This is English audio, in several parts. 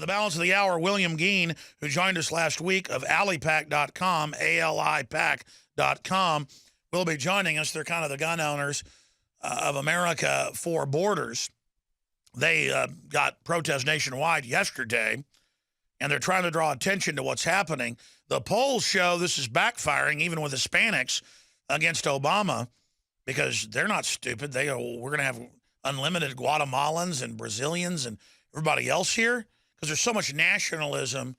the balance of the hour, William Geen, who joined us last week of alipac.com, alipac.com, will be joining us. They're kind of the gun owners of America for Borders. They got protests nationwide yesterday, and they're trying to draw attention to what's happening. The polls show this is backfiring, even with Hispanics, against Obama, because they're not stupid. We're going to have unlimited Guatemalans and Brazilians and everybody else here, because there's so much nationalism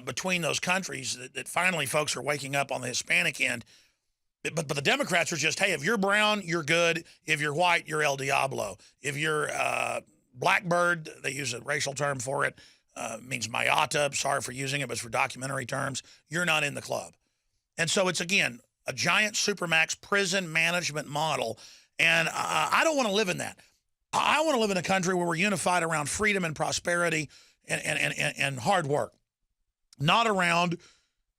between those countries that finally folks are waking up on the Hispanic end. But the Democrats are just, hey, if you're brown, you're good. If you're white, you're El Diablo. If you're Blackbird, they use a racial term for it, means Mayata. Sorry for using it, but it's for documentary terms. You're not in the club. And so it's, again, a giant supermax prison management model. And I don't want to live in that. I want to live in a country where we're unified around freedom and prosperity and hard work, not around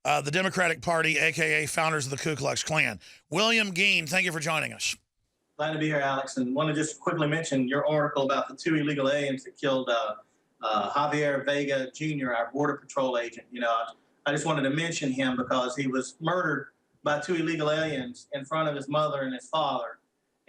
the Democratic Party, a.k.a. founders of the Ku Klux Klan. William Geen, thank you for joining us. Glad to be here, Alex. And want to just quickly mention your article about the 2 illegal aliens that killed Javier Vega Jr., our Border Patrol agent. You know, I just wanted to mention him because he was murdered by 2 illegal aliens in front of his mother and his father.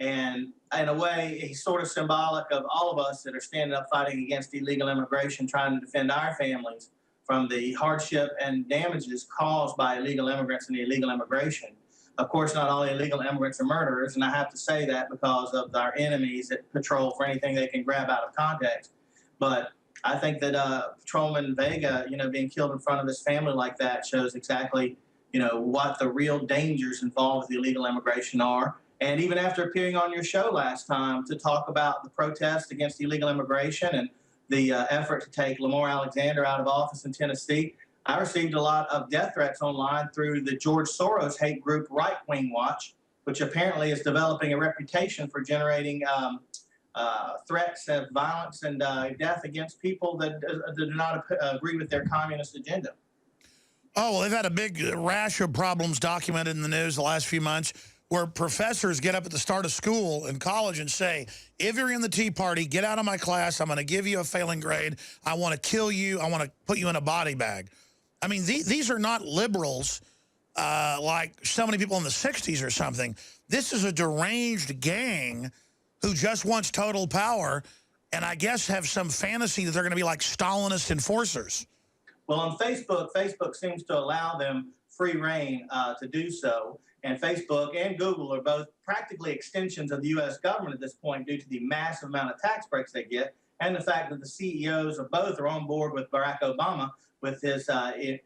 And in a way, he's sort of symbolic of all of us that are standing up fighting against illegal immigration, trying to defend our families from the hardship and damages caused by illegal immigrants and illegal immigration. Of course, not all illegal immigrants are murderers, and I have to say that because of our enemies that patrol for anything they can grab out of context. But I think that Patrolman Vega, you know, being killed in front of his family like that shows exactly, you know, what the real dangers involved with illegal immigration are. And even after appearing on your show last time to talk about the protest against illegal immigration and the effort to take Lamar Alexander out of office in Tennessee, I received a lot of death threats online through the George Soros hate group Right Wing Watch, which apparently is developing a reputation for generating threats of violence and death against people that do not agree with their communist agenda. Oh, well, they've had a big rash of problems documented in the news the last few months, where professors get up at the start of school and college and say, if you're in the Tea Party, get out of my class. I'm going to give you a failing grade. I want to kill you. I want to put you in a body bag. I mean, these are not liberals like so many people in the 60s or something. This is a deranged gang who just wants total power and I guess have some fantasy that they're going to be like Stalinist enforcers. Well, on Facebook seems to allow them free reign to do so. And Facebook and Google are both practically extensions of the U.S. government at this point due to the massive amount of tax breaks they get and the fact that the CEOs of both are on board with Barack Obama with his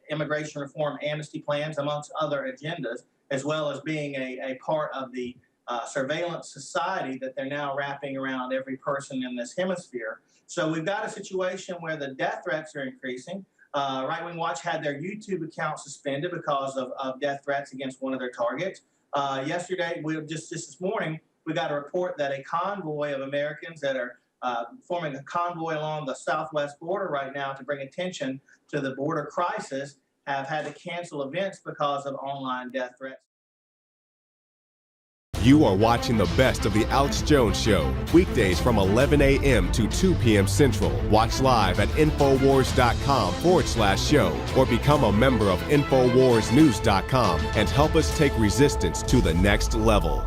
immigration reform amnesty plans, amongst other agendas, as well as being a part of the surveillance society that they're now wrapping around every person in this hemisphere. So we've got a situation where the death threats are increasing. Right Wing Watch had their YouTube account suspended because of death threats against one of their targets. Yesterday, just this morning, we got a report that a convoy of Americans that are forming a convoy along the southwest border right now to bring attention to the border crisis have had to cancel events because of online death threats. You are watching the best of the Alex Jones Show, weekdays from 11 a.m. to 2 p.m. Central. Watch live at Infowars.com/show or become a member of InfoWarsNews.com and help us take resistance to the next level.